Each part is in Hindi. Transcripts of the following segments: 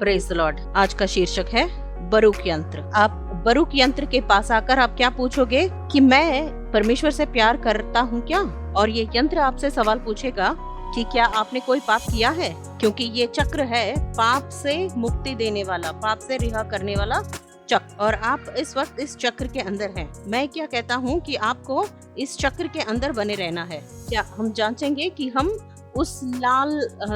Praise the Lord. आज का शीर्षक है बरूक यंत्र। आप बरूक यंत्र के पास आकर आप क्या पूछोगे कि मैं परमेश्वर से प्यार करता हूँ क्या? और ये यंत्र आपसे सवाल पूछेगा कि क्या आपने कोई पाप किया है, क्योंकि ये चक्र है पाप से मुक्ति देने वाला, पाप से रिहा करने वाला चक्र। और आप इस वक्त इस चक्र के अंदर हैं। मैं क्या कहता हूँ कि आपको इस चक्र के अंदर बने रहना है। क्या हम जांचेंगे कि हम उस लाल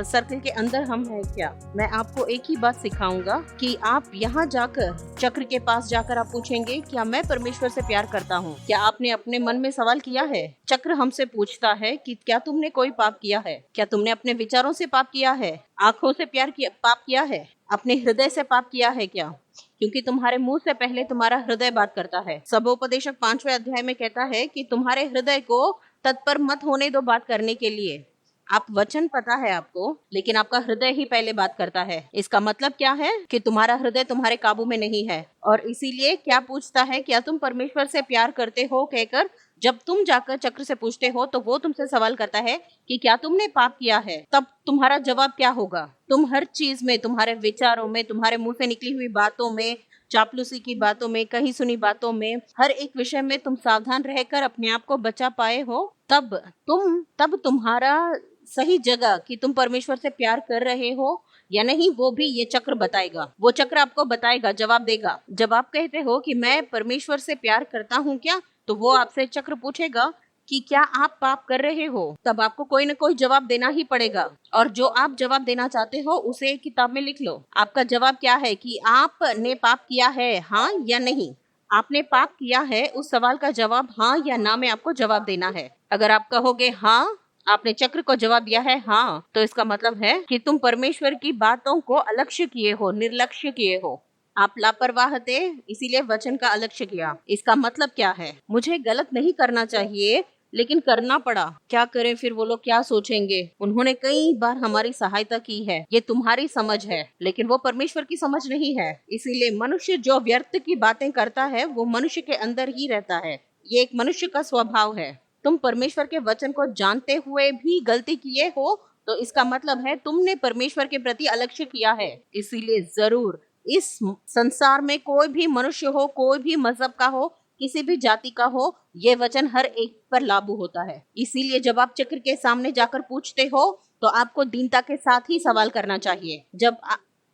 सर्कल के अंदर हम हैं क्या? मैं आपको एक ही बात सिखाऊंगा कि आप यहाँ जाकर चक्र के पास जाकर आप पूछेंगे क्या मैं परमेश्वर से प्यार करता हूँ? क्या आपने अपने मन में सवाल किया है? चक्र हमसे पूछता है कि क्या तुमने कोई पाप किया है? क्या तुमने अपने विचारों से पाप किया है? आंखों से पाप किया है? अपने हृदय से पाप किया है क्या? क्योंकि तुम्हारे मुंह से पहले तुम्हारा हृदय बात करता है। सबोपदेशक 5वें अध्याय में कहता है कि तुम्हारे हृदय को तत्पर मत होने दो बात करने के लिए। आप वचन पता है आपको, लेकिन आपका हृदय ही पहले बात करता है। इसका मतलब क्या है कि तुम्हारा हृदय तुम्हारे काबू में नहीं है। और इसीलिए क्या पूछता है, क्या तुम परमेश्वर से प्यार करते हो कहकर जब तुम जाकर चक्र से पूछते हो तो वो तुमसे सवाल करता है कि क्या तुमने पाप किया है। तब तुम्हारा जवाब क्या होगा? तुम हर चीज में, तुम्हारे विचारों में, तुम्हारे मुंह से निकली हुई बातों में, चापलूसी की बातों में, कहीं सुनी बातों में, हर एक विषय में तुम सावधान रहकर अपने आप को बचा पाए हो। तब तुम्हारा सही जगह कि तुम परमेश्वर से प्यार कर रहे हो या नहीं, वो भी ये चक्र बताएगा। वो चक्र आपको बताएगा, जवाब देगा। जब आप कहते हो कि मैं परमेश्वर से प्यार करता हूँ क्या, तो वो आपसे चक्र पूछेगा कि क्या आप पाप कर रहे हो। तब आपको कोई ना कोई जवाब देना ही पड़ेगा। और जो आप जवाब देना चाहते हो उसे एक किताब में लिख लो। आपका जवाब क्या है कि आपने पाप किया है, हाँ या नहीं। आपने पाप किया है, उस सवाल का जवाब हाँ या ना में आपको जवाब देना है। अगर आप कहोगे हाँ, आपने चक्र को जवाब दिया है हाँ, तो इसका मतलब है कि तुम परमेश्वर की बातों को अलक्ष्य किए हो, निर्लक्ष्य किए हो। आप लापरवाह थे, इसीलिए वचन का अलक्ष्य किया। इसका मतलब क्या है? मुझे गलत नहीं करना चाहिए लेकिन करना पड़ा। क्या करें फिर? वो लोग क्या सोचेंगे? उन्होंने कई बार हमारी सहायता की है। ये तुम्हारी समझ है, लेकिन वो परमेश्वर की समझ नहीं है। इसीलिए मनुष्य जो व्यर्थ की बातें करता है वो मनुष्य के अंदर ही रहता है। ये एक मनुष्य का स्वभाव है। तुम परमेश्वर के वचन को जानते हुए भी गलती किए हो तो इसका मतलब है तुमने परमेश्वर के प्रति अलक्ष्य किया है। इसीलिए जरूर इस संसार में कोई भी मनुष्य हो, कोई भी मजहब का हो, किसी भी जाति का हो, ये वचन हर एक पर लागू होता है। इसीलिए जब आप चक्र के सामने जाकर पूछते हो तो आपको दीनता के साथ ही सवाल करना चाहिए।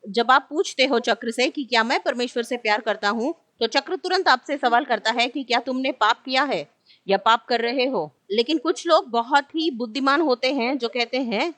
जब आप पूछते हो चक्र से कि क्या मैं परमेश्वर से प्यार करता हूँ, तो चक्र तुरंत आपसे सवाल करता है कि क्या तुमने पाप किया है या पाप कर रहे हो। लेकिन कुछ लोग बहुत ही बुद्धिमान होते हैं जो कहते हैं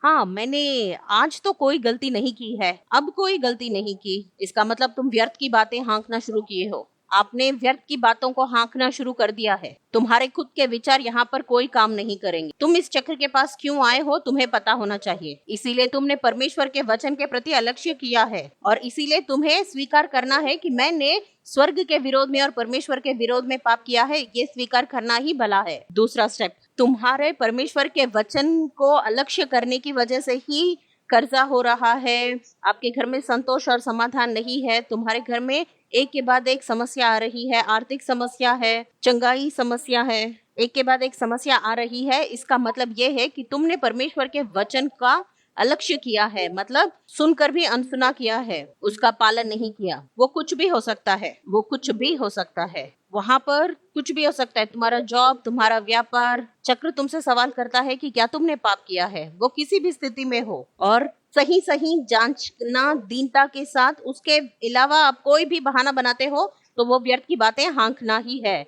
हाँ, मैंने आज तो कोई गलती नहीं की है, अब कोई गलती नहीं की। इसका मतलब तुम व्यर्थ की बातें हाँकना शुरू किए हो। आपने व्यर्थ की बातों को हाँकना शुरू कर दिया है। तुम्हारे खुद के विचार यहाँ पर कोई काम नहीं करेंगे। तुम इस चक्र के पास क्यों आए हो तुम्हें पता होना चाहिए। इसीलिए तुमने परमेश्वर के वचन के प्रति अलक्ष्य किया है और इसीलिए तुम्हें स्वीकार करना है कि मैंने स्वर्ग के विरोध में और परमेश्वर के विरोध में पाप किया है। ये स्वीकार करना ही भला है। दूसरा स्टेप, तुम्हारे परमेश्वर के वचन को अलक्ष्य करने की वजह से ही कर्जा हो रहा है, आपके घर में संतोष और समाधान नहीं है, तुम्हारे घर में एक के बाद एक समस्या आ रही है, आर्थिक समस्या है, चंगाई समस्या है, एक के बाद एक समस्या आ रही है। इसका मतलब ये है कि तुमने परमेश्वर के वचन का अलक्ष्य किया है, मतलब सुनकर भी अनसुना किया है, उसका पालन नहीं किया। वो कुछ भी हो सकता है, वो कुछ भी हो सकता है, वहां पर कुछ भी हो सकता है। तुम्हारा जॉब, तुम्हारा व्यापार। चक्र तुमसे सवाल करता है कि क्या तुमने पाप किया है, वो किसी भी स्थिति में हो। और सही सही जांचना दीनता के साथ। उसके अलावा आप कोई भी बहाना बनाते हो तो वो व्यर्थ की बातें हाँकना ही है,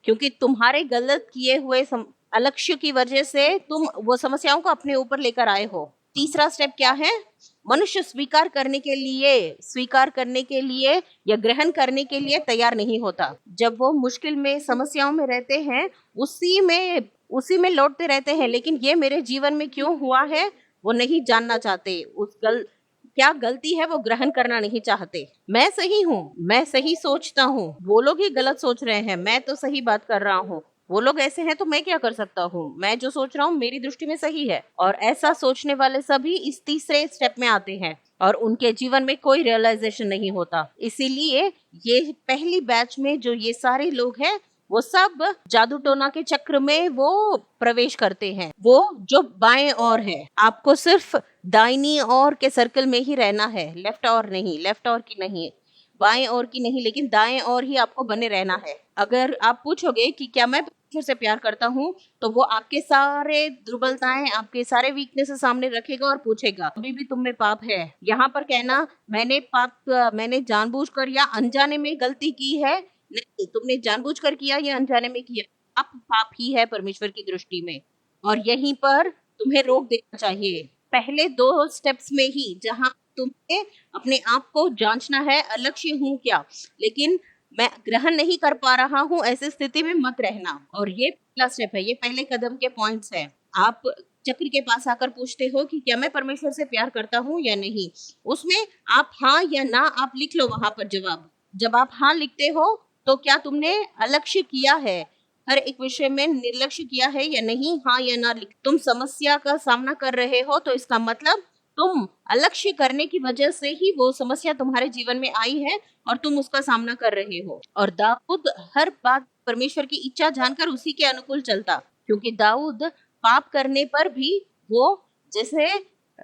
क्योंकि तुम्हारे गलत किए हुए अलक्ष्य की वजह से तुम वो समस्याओं को अपने ऊपर लेकर आए हो। तीसरा स्टेप क्या है? मनुष्य स्वीकार करने के लिए या ग्रहण करने के लिए तैयार नहीं होता। जब वो मुश्किल में, समस्याओं में रहते हैं, उसी में लौटते रहते हैं। लेकिन ये मेरे जीवन में क्यों हुआ है वो नहीं जानना चाहते। क्या गलती है वो ग्रहण करना नहीं चाहते। मैं सही हूँ, मैं सही सोचता हूँ, वो लोग ही गलत सोच रहे हैं, मैं तो सही बात कर रहा हूँ। वो लोग ऐसे हैं तो मैं क्या कर सकता हूँ, मैं जो सोच रहा हूँ मेरी दृष्टि में सही है। और ऐसा सोचने वाले सभी इस तीसरे स्टेप में आते हैं और उनके जीवन में कोई रियलाइजेशन नहीं होता। इसीलिए ये पहली बैच में जो ये सारे लोग हैं वो सब जादू टोना के चक्र में वो प्रवेश करते हैं। वो जो बाएं ओर है, आपको सिर्फ दाहिनी ओर के सर्कल में ही रहना है, लेफ्ट और नहीं, लेफ्ट और की नहीं, बाएं ओर की नहीं, लेकिन दाएं ओर ही आपको बने रहना है। अगर आप पूछोगे कि क्या मैं परमेश्वर से प्यार करता हूँ, तो वो आपके सारे दुर्बलताएं, आपके सारे वीकनेस सामने रखेगा और पूछेगा अभी भी तुम में पाप है। यहाँ पर कहना मैंने जानबूझकर या अनजाने में गलती की है, नहीं, तुमने जानबूझकर किया या अनजाने में किया, आप पाप ही है परमेश्वर की दृष्टि में। और यहीं पर तुम्हें रोक देना चाहिए, पहले 2 स्टेप्स में ही, जहां तुम्हें अपने आप को जांचना है, अलक्ष्य हूँ क्या, लेकिन मैं ग्रहण नहीं कर पा रहा हूँ, ऐसी स्थिति में मत रहना। और ये पहला स्टेप है, ये पहले कदम के पॉइंट्स है। आप चक्र के पास आकर पूछते हो कि क्या मैं परमेश्वर से प्यार करता हूँ या नहीं, उसमें आप हाँ या ना आप लिख लो वहां पर जवाब। जब आप हाँ लिखते हो तो क्या तुमने अलक्ष्य किया है, हर एक विषय में निर्लक्ष्य किया है या नहीं, हाँ या ना लिख। तुम समस्या का सामना कर रहे हो तो इसका मतलब तुम अलक्ष्य करने की वजह से ही वो समस्या तुम्हारे जीवन में आई है और तुम उसका सामना कर रहे हो। और दाऊद हर बात परमेश्वर की इच्छा जानकर उसी के अनुकूल चलता, क्योंकि दाऊद पाप करने पर भी वो जैसे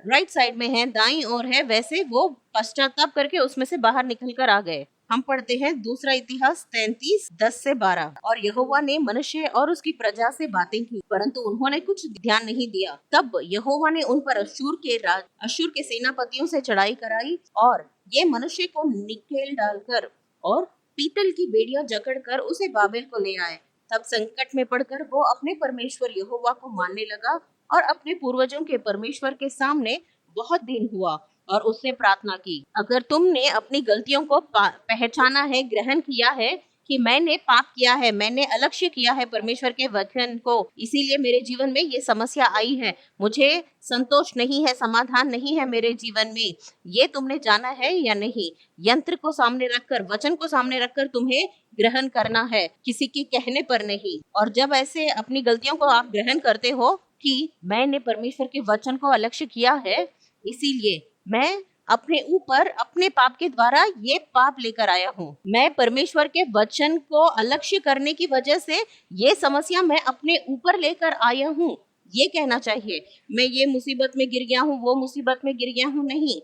राइट साइड में है, दाईं ओर है, वैसे वो पश्चाताप करके उसमें से बाहर निकल कर आ गए। हम पढ़ते हैं दूसरा इतिहास 33:10-12। और यहोवा ने मनुष्य और उसकी प्रजा से बातें की, परंतु उन्होंने कुछ ध्यान नहीं दिया। तब यहोवा ने उन पर अश्शूर के सेनापतियों से चढ़ाई कराई, और ये मनुष्य को निकेल डालकर और पीतल की बेड़ियां जकड़कर उसे बाबेल को ले आए। तब संकट में पड़कर वो अपने परमेश्वर यहोवा को मानने लगा और अपने पूर्वजों के परमेश्वर के सामने बहुत दिन हुआ और उससे प्रार्थना की। अगर तुमने अपनी गलतियों को पहचाना है, ग्रहण किया है कि मैंने पाप किया है, मैंने अलक्ष्य किया है परमेश्वर के वचन को, इसीलिए मेरे जीवन में ये समस्या आई है, मुझे संतोष नहीं है, समाधान नहीं है मेरे जीवन में, ये तुमने जाना है या नहीं। यंत्र को सामने रखकर, वचन को सामने रखकर तुम्हें ग्रहण करना है, किसी के कहने पर नहीं। और जब ऐसे अपनी गलतियों को आप ग्रहण करते हो कि मैंने परमेश्वर के वचन को अलक्ष्य किया है, इसीलिए मैं अपने ऊपर अपने पाप के द्वारा ये पाप लेकर आया हूँ, मैं परमेश्वर के वचन को अलक्ष्य करने की वजह से ये समस्या मैं अपने ऊपर लेकर आया हूँ, ये कहना चाहिए। मैं ये मुसीबत में गिर गया हूँ, वो मुसीबत में गिर गया हूँ, नहीं,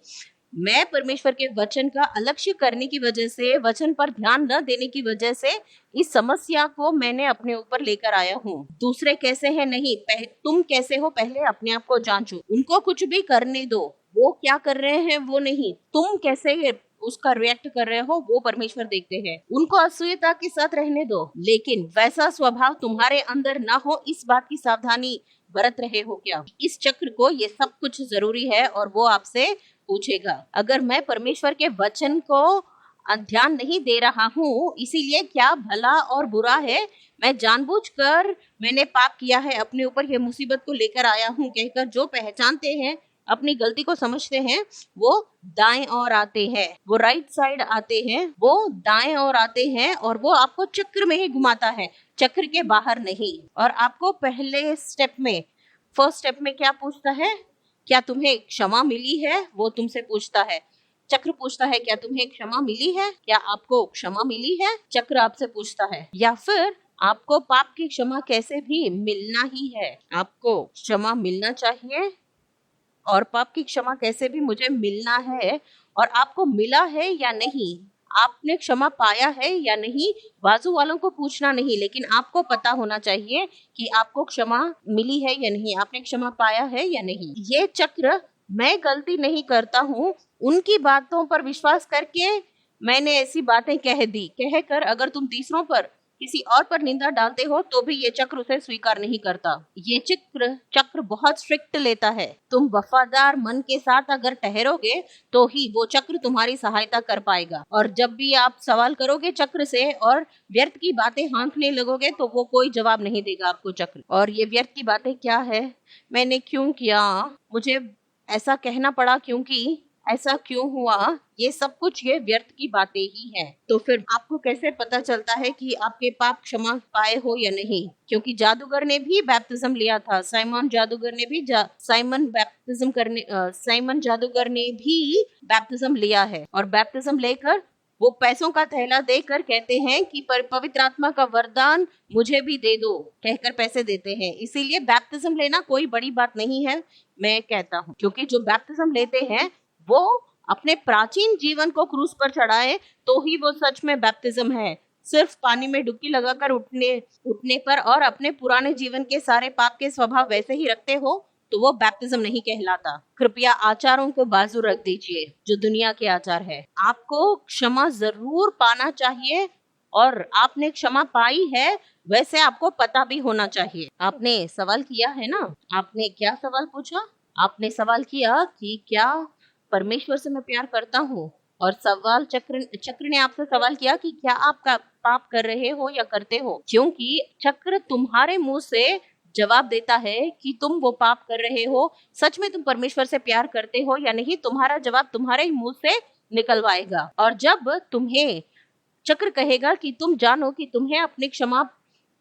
मैं परमेश्वर के वचन का अलक्ष्य करने की वजह से, वचन पर ध्यान न देने की वजह से इस समस्या को मैंने अपने ऊपर लेकर आया हूँ। दूसरे कैसे हैं नहीं, तुम कैसे हो पहले अपने आप को जांचो। उनको कुछ भी करने दो, वो क्या कर रहे हैं वो नहीं, तुम कैसे उसका रिएक्ट कर रहे हो वो परमेश्वर देखते हैं। उनको असूयता के साथ रहने दो, लेकिन वैसा स्वभाव तुम्हारे अंदर ना हो, इस बात की सावधानी बरत रहे हो क्या। इस चक्र को ये सब कुछ जरूरी है और वो आपसे पूछेगा। अगर मैं परमेश्वर के वचन को ध्यान नहीं दे रहा हूँ, इसीलिए क्या भला और बुरा है, मैं जानबूझकर मैंने पाप किया है, अपने ऊपर ये मुसीबत को लेकर आया हूँ कहकर जो पहचानते हैं, अपनी गलती को समझते हैं, वो दाएं ओर आते हैं, वो राइट साइड आते हैं, वो दाएं ओर आते हैं और वो आपको चक्र में ही घुमाता है, चक्र के बाहर नहीं। और आपको पहले स्टेप में, फर्स्ट स्टेप में क्या पूछता है, क्या तुम्हें क्षमा मिली है, वो तुमसे पूछता है। चक्र पूछता है क्या तुम्हें क्षमा मिली है, क्या आपको क्षमा मिली है, चक्र आपसे पूछता है। या फिर आपको पाप की क्षमा कैसे भी मिलना ही है, आपको क्षमा मिलना चाहिए और पाप की क्षमा कैसे भी मुझे मिलना है, और आपको मिला है या नहीं, आपने क्षमा पाया है या नहीं, बाजू वालों को पूछना नहीं, लेकिन आपको पता होना चाहिए कि आपको क्षमा मिली है या नहीं, आपने क्षमा पाया है या नहीं। ये चक्र, मैं गलती नहीं करता हूँ, उनकी बातों पर विश्वास करके मैंने ऐसी बातें कह दी कहकर अगर तुम तीसरों पर, किसी और पर निंदा डालते हो तो भी ये चक्र उसे स्वीकार नहीं करता। ये चक्र बहुत स्ट्रिक्ट लेता है। तुम वफादार मन के साथ अगर ठहरोगे तो ही वो चक्र तुम्हारी सहायता कर पाएगा। और जब भी आप सवाल करोगे चक्र से और व्यर्थ की बातें हाँकने लगोगे तो वो कोई जवाब नहीं देगा आपको चक्र। और ये व्यर्थ की बातें क्या है, मैंने क्यों किया, मुझे ऐसा कहना पड़ा क्योंकि ऐसा क्यों हुआ, ये सब कुछ ये व्यर्थ की बातें ही हैं। तो फिर आपको कैसे पता चलता है कि आपके पाप क्षमा पाए हो या नहीं? क्योंकि जादूगर ने भी बैप्टिज्म लिया था, साइमन जादूगर ने भी बैप्टिज्म लिया है और बैप्टिज्म लेकर वो पैसों का थैला देकर कहते हैं कि पवित्र आत्मा का वरदान मुझे भी दे दो, कहकर पैसे देते हैं। इसीलिए बैप्टिज्म लेना कोई बड़ी बात नहीं है, मैं कहता हूँ, क्योंकि जो बैप्टिज्म लेते हैं वो अपने प्राचीन जीवन को क्रूस पर चढ़ाए तो ही वो सच में बैप्टिज्म है। सिर्फ पानी में डुबकी लगाकर उठने पर और अपने पुराने जीवन के सारे पाप के स्वभाव वैसे ही रखते हो तो वो बैप्टिज्म नहीं कहलाता। कृपया आचारों को बाजू रख दीजिए, जो दुनिया के आचार है। आपको क्षमा जरूर पाना चाहिए और आपने क्षमा पाई है वैसे आपको पता भी होना चाहिए। आपने सवाल किया है ना, आपने क्या सवाल पूछा? आपने सवाल किया कि क्या परमेश्वर से मैं प्यार करता हूँ, और सवाल चक्र ने आपसे सवाल किया कि क्या आप पाप कर रहे हो या करते हो, क्योंकि चक्र तुम्हारे मुंह से जवाब देता है कि तुम वो पाप कर रहे हो। सच में तुम परमेश्वर से प्यार करते हो या नहीं, तुम्हारा जवाब तुम्हारे मुंह से निकलवाएगा। और जब तुम्हें चक्र कहेगा कि तुम जानो कि तुम्हें अपनी क्षमा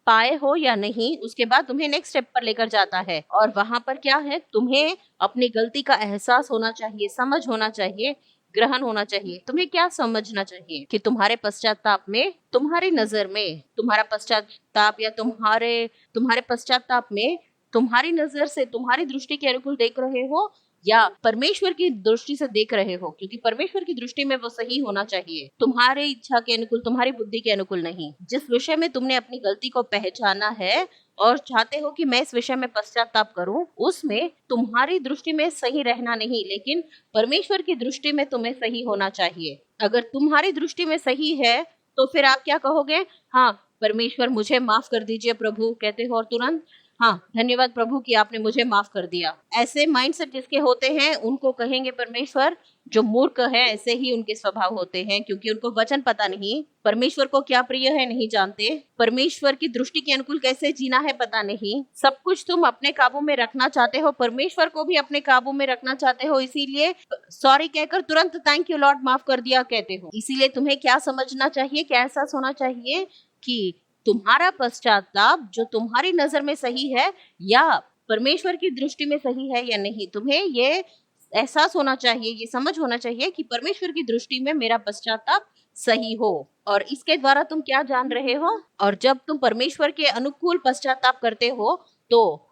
पाए हो या नहीं, उसके बाद तुम्हें नेक्स्ट स्टेप पर लेकर जाता है। और वहां पर क्या है, तुम्हें अपनी गलती का एहसास होना चाहिए, समझ होना चाहिए, ग्रहण होना चाहिए। तुम्हें क्या समझना चाहिए कि तुम्हारे पश्चाताप में, तुम्हारी नजर में तुम्हारा पश्चाताप या तुम्हारे पश्चाताप में तुम्हारी नजर से, तुम्हारी दृष्टि के अनुकूल देख रहे हो या परमेश्वर की दृष्टि से देख रहे हो, क्योंकि परमेश्वर की दृष्टि में वो सही होना चाहिए, तुम्हारे इच्छा के अनुकूल, तुम्हारी बुद्धि के अनुकूल नहीं। जिस विषय में तुमने अपनी गलती को पहचाना है और चाहते हो कि मैं इस विषय में पश्चाताप करूं, उसमें तुम्हारी दृष्टि में सही रहना नहीं, लेकिन परमेश्वर की दृष्टि में तुम्हें सही होना चाहिए। अगर तुम्हारी दृष्टि में सही है तो फिर आप क्या कहोगे? हाँ परमेश्वर मुझे माफ कर दीजिए प्रभु, कहते हो, और तुरंत हाँ धन्यवाद प्रभु कि आपने मुझे माफ कर दिया। ऐसे माइंडसेट जिसके होते हैं उनको कहेंगे परमेश्वर जो मूर्ख है, ऐसे ही उनके स्वभाव होते हैं, क्योंकि उनको वचन पता नहीं, परमेश्वर को क्या प्रिय है नहीं जानते, परमेश्वर की दृष्टि के अनुकूल कैसे जीना है पता नहीं। सब कुछ तुम अपने काबू में रखना चाहते हो, परमेश्वर को भी अपने काबू में रखना चाहते हो, इसीलिए सॉरी कहकर तुरंत थैंक यू लॉर्ड माफ कर दिया कहते हो। इसीलिए तुम्हें क्या समझना चाहिए, क्या एहसास होना चाहिए कि तुम्हारा पश्चाताप जो तुम्हारी नजर में सही है या परमेश्वर की दृष्टि में सही है या नहीं। तुम्हें ये एहसास होना चाहिए, ये समझ होना चाहिए कि परमेश्वर की दृष्टि में मेरा पश्चाताप सही हो। और इसके द्वारा तुम क्या जान रहे हो, और जब तुम परमेश्वर के अनुकूल पश्चाताप करते हो तो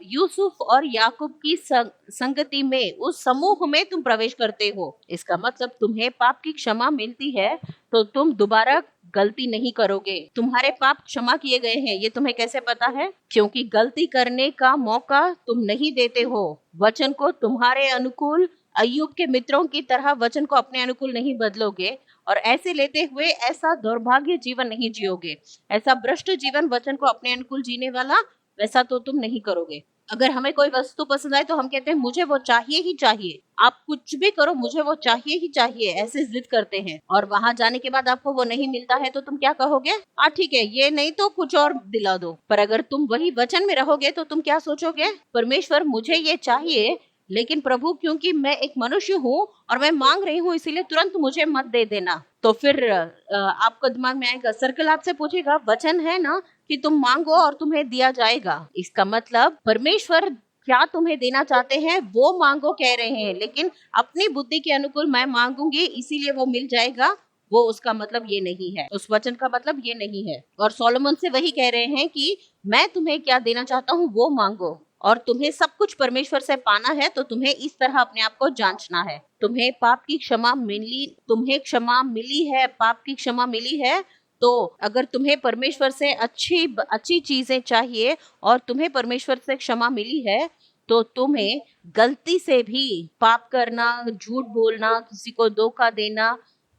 यूसुफ और याकूब की संगति में, उस समूह में तुम प्रवेश करते हो। इसका मतलब तुम्हें पाप की क्षमा मिलती है तो तुम दोबारा गलती नहीं करोगे, तुम्हारे पाप क्षमा किए गए हैं। ये तुम्हें कैसे पता है? क्योंकि गलती करने का मौका तुम नहीं देते हो, वचन को तुम्हारे अनुकूल, अय्यूब के मित्रों की तरह वचन को अपने अनुकूल नहीं बदलोगे, और ऐसे लेते हुए ऐसा दुर्भाग्य जीवन नहीं जियोगे, ऐसा भ्रष्ट जीवन वचन को अपने अनुकूल जीने वाला वैसा तो तुम नहीं करोगे। अगर हमें कोई वस्तु पसंद आए तो हम कहते हैं मुझे वो चाहिए ही चाहिए, आप कुछ भी करो मुझे वो चाहिए ही चाहिए, ऐसे जिद करते हैं। और वहां जाने के बाद आपको वो नहीं मिलता है तो तुम क्या कहोगे? हाँ ठीक है, ये नहीं तो कुछ और दिला दो। पर अगर तुम वही वचन में रहोगे तो तुम क्या सोचोगे? परमेश्वर मुझे ये चाहिए, लेकिन प्रभु क्योंकि मैं एक मनुष्य हूँ और मैं मांग रही हूँ, इसीलिए तुरंत मुझे मत दे देना। तो फिर आपको दिमाग में आएगा, सर्कल आपसे पूछेगा वचन है ना कि तुम मांगो और तुम्हें दिया जाएगा। इसका मतलब परमेश्वर क्या तुम्हें देना चाहते हैं वो मांगो कह रहे हैं, लेकिन अपनी बुद्धि के अनुकूल मैं मांगूंगी इसीलिए वो मिल जाएगा, वो उसका मतलब ये नहीं है, उस वचन का मतलब ये नहीं है। और सोलोमन से वही कह रहे हैं कि मैं तुम्हें क्या देना चाहता हूँ वो मांगो, और तुम्हें सब कुछ परमेश्वर से पाना है तो तुम्हें इस तरह अपने आप को जांचना है। तुम्हें पाप की क्षमा मिली, तुम्हें क्षमा मिली है, पाप की क्षमा मिली है, तो अगर तुम्हें परमेश्वर से अच्छी चीजें चाहिए और तुम्हें परमेश्वर से क्षमा मिली है तो तुम्हें गलती से भी पाप करना, झूठ बोलना, किसी को धोखा देना,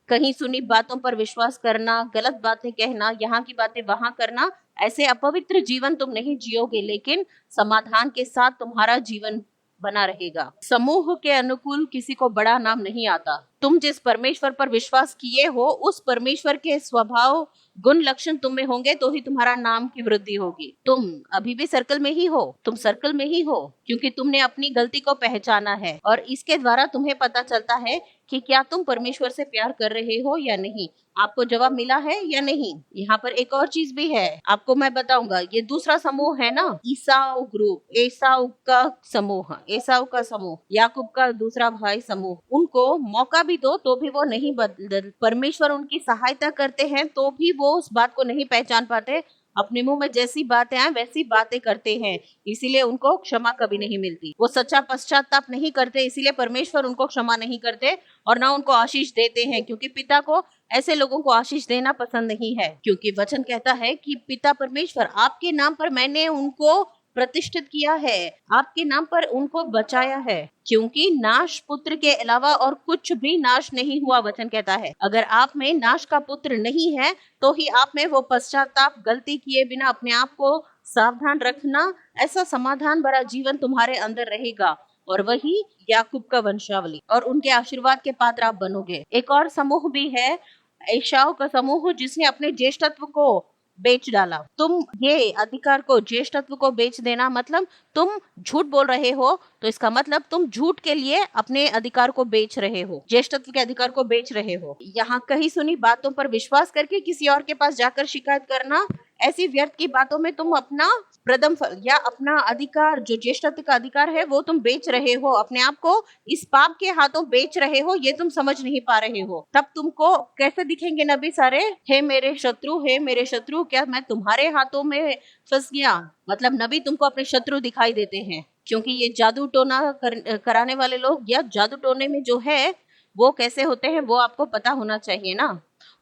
कहीं सुनी बातों पर विश्वास करना, गलत बातें कहना, यहाँ की बातें वहां करना, ऐसे अपवित्र जीवन तुम नहीं जियोगे, लेकिन समाधान के साथ तुम्हारा जीवन बना रहेगा। समूह के अनुकूल किसी को बड़ा नाम नहीं आता। तुम जिस परमेश्वर पर विश्वास किए हो उस परमेश्वर के स्वभाव, गुण, लक्षण तुम में होंगे तो ही तुम्हारा नाम की वृद्धि होगी। तुम अभी भी सर्कल में ही हो, तुम सर्कल में ही हो क्योंकि तुमने अपनी गलती को पहचाना है, और इसके द्वारा तुम्हें पता चलता है कि क्या तुम परमेश्वर से प्यार कर रहे हो या नहीं। आपको जवाब मिला है या नहीं। यहाँ पर एक और चीज भी है, आपको मैं बताऊंगा। ये दूसरा समूह है ना, ईसाऊ ग्रुप, एसाऊ का समूह, याकूब का दूसरा भाई समूह, उनको मौका भी दो तो भी वो नहीं बदल, परमेश्वर उनकी सहायता करते हैं तो भी वो उस बात को नहीं पहचान पाते। अपने मुंह में जैसी बातें आए वैसी बातें करते हैं, इसीलिए उनको क्षमा कभी नहीं मिलती। वो सच्चा पश्चाताप नहीं करते, इसीलिए परमेश्वर उनको क्षमा नहीं करते और ना उनको आशीष देते हैं, क्योंकि पिता को ऐसे लोगों को आशीष देना पसंद नहीं है। क्योंकि वचन कहता है कि पिता परमेश्वर, आपके नाम पर मैंने उनको प्रतिष्ठित किया है, आपके नाम पर उनको बचाया है, क्योंकि नाश पुत्र के अलावा और कुछ भी नाश नहीं हुआ। वचन कहता है अगर आप में नाश का पुत्र नहीं है तो ही आप में वो पश्चाताप, गलती किए बिना अपने आप को सावधान रखना, ऐसा समाधान भरा जीवन तुम्हारे अंदर रहेगा और वही याकूब का वंशावली और उनके आशीर्वाद के पात्र आप बनोगे। एक और समूह भी है, एसाऊ का समूह, जिसने अपने ज्येष्ठत्व को बेच डाला। तुम ये अधिकार को, ज्येष्ठत्व को बेच देना मतलब तुम झूठ बोल रहे हो, तो इसका मतलब तुम झूठ के लिए अपने अधिकार को बेच रहे हो, ज्येष्ठत्व के अधिकार को बेच रहे हो। यहाँ कहीं सुनी बातों पर विश्वास करके किसी और के पास जाकर शिकायत करना, ऐसी व्यर्थ की बातों में तुम अपना प्रथम फल या अपना अधिकार, जो ज्येष्ठत्व का अधिकार है, वो तुम बेच रहे हो, अपने आप को इस पाप के हाथों बेच रहे हो। ये तुम समझ नहीं पा रहे हो। तब तुमको कैसे दिखेंगे नबी सारे, हे मेरे शत्रु, क्या मैं तुम्हारे हाथों में फंस गया। मतलब नबी तुमको अपने शत्रु दिखाई देते हैं, क्योंकि ये जादू टोना कराने वाले लोग या जादू टोने में जो है वो कैसे होते हैं वो आपको पता होना चाहिए ना।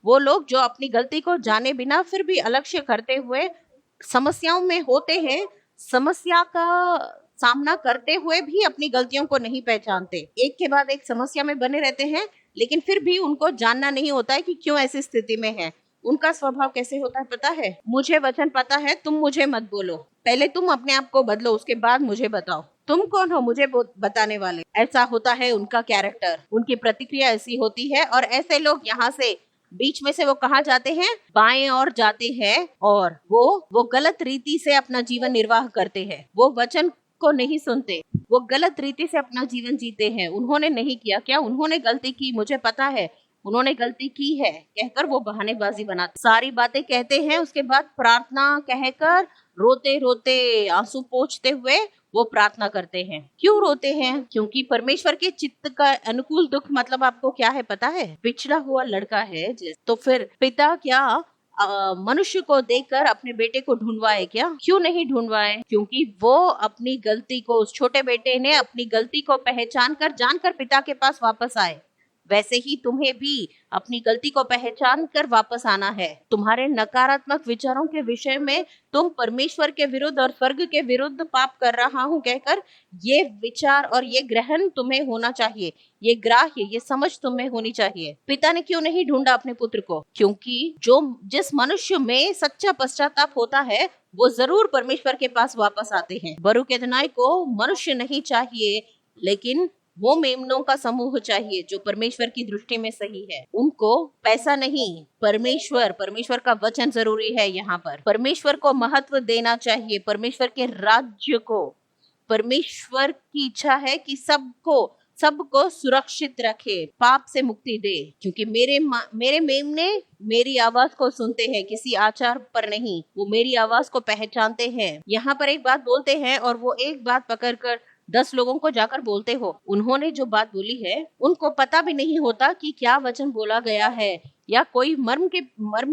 वो लोग जो अपनी गलती को जाने बिना फिर भी अलक्ष्य करते हुए समस्याओं में होते हैं, समस्या का सामना करते हुए भी अपनी गलतियों को नहीं पहचानते, एक के बाद एक समस्या में बने रहते हैं, लेकिन फिर भी उनको जानना नहीं होता है कि क्यों ऐसी स्थिति में है। उनका स्वभाव कैसे होता है पता है? मुझे वचन पता है, तुम मुझे मत बोलो, पहले तुम अपने आप को बदलो, उसके बाद मुझे बताओ तुम कौन हो मुझे बताने वाले। ऐसा होता है उनका कैरेक्टर, उनकी प्रतिक्रिया ऐसी होती है। और ऐसे लोग यहाँ से बीच में से वो कहाँ जाते हैं? बाएं और जाते हैं, और वो गलत रीति से अपना जीवन निर्वाह करते हैं। वो वचन को नहीं सुनते, वो गलत रीति से अपना जीवन जीते हैं। उन्होंने नहीं किया, क्या उन्होंने गलती की? मुझे पता है उन्होंने गलती की है कहकर वो बहानेबाजी बनाते, सारी बातें कहते हैं, उसके बाद प्रार्थना कहकर रोते रोते, आंसू पोंछते हुए वो प्रार्थना करते हैं। क्यों रोते हैं? क्योंकि परमेश्वर के चित्त का अनुकूल दुख मतलब आपको क्या है पता है? बिछड़ा हुआ लड़का है। तो फिर पिता क्या मनुष्य को देखकर अपने बेटे को ढूंढवाए क्या? क्यों नहीं ढूंढवाए? क्योंकि वो अपनी गलती को, उस छोटे बेटे ने अपनी गलती को पहचान कर, जानकर पिता के पास वापस आए। वैसे ही तुम्हें भी अपनी गलती को पहचान कर वापस आना है। तुम्हारे नकारात्मक विचारों के विषय में तुम परमेश्वर के विरुद्ध और स्वर्ग के विरुद्ध पाप कर रहा हूं कहकर ये विचार और ये ग्रहण तुम्हें होना चाहिए, ये ग्राह्य, ये समझ तुम्हें होनी चाहिए। पिता ने क्यों नहीं ढूंढा अपने पुत्र को? क्योंकि जिस मनुष्य में सच्चा पश्चाताप होता है वो जरूर परमेश्वर के पास वापस आते हैं। बरूक एदोनाई को मनुष्य नहीं चाहिए, लेकिन वो मेमनों का समूह चाहिए जो परमेश्वर की दृष्टि में सही है। उनको पैसा नहीं, परमेश्वर का वचन जरूरी है। यहाँ पर परमेश्वर को महत्व देना चाहिए, परमेश्वर के राज्य को। परमेश्वर की इच्छा है कि सबको सुरक्षित रखे, पाप से मुक्ति दे, क्योंकि मेरे मेमने मेरी आवाज को सुनते हैं, किसी आचार पर नहीं, वो मेरी आवाज को पहचानते हैं। यहाँ पर एक बात बोलते हैं और वो एक बात पकड़कर 10 लोगों को जाकर बोलते हो। उन्होंने जो बात बोली है उनको पता भी नहीं होता कि क्या वचन बोला गया है या कोई मर्म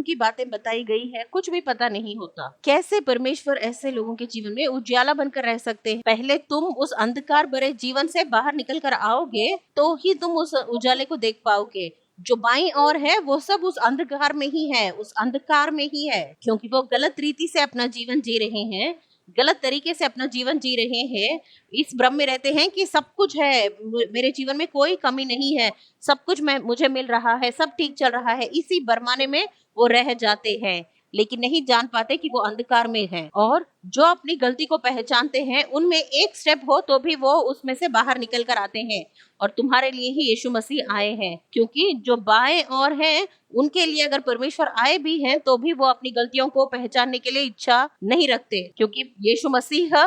की बातें बताई गई है, कुछ भी पता नहीं होता। कैसे परमेश्वर ऐसे लोगों के जीवन में उजाला बनकर रह सकते हैं? पहले तुम उस अंधकार भरे जीवन से बाहर निकल कर आओगे तो ही तुम उस उजाले को देख पाओगे। जो बाईं ओर है वो सब उस अंधकार में ही है, उस अंधकार में ही है, क्योंकि वो गलत रीति से अपना जीवन जी रहे हैं, गलत तरीके से अपना जीवन जी रहे हैं। इस भ्रम में रहते हैं कि सब कुछ है, मेरे जीवन में कोई कमी नहीं है, सब कुछ मुझे मिल रहा है, सब ठीक चल रहा है। इसी बरमाने में वो रह जाते हैं, लेकिन नहीं जान पाते कि वो अंधकार में हैं। और जो अपनी गलती को पहचानते हैं उनमें एक स्टेप हो तो भी वो उसमें से बाहर निकल कर आते हैं। और तुम्हारे लिए ही यीशु मसीह आए हैं, क्योंकि जो बाएं और हैं उनके लिए अगर परमेश्वर आए भी हैं तो भी वो अपनी गलतियों को पहचानने के लिए इच्छा नहीं रखते, क्योंकि यीशु मसीह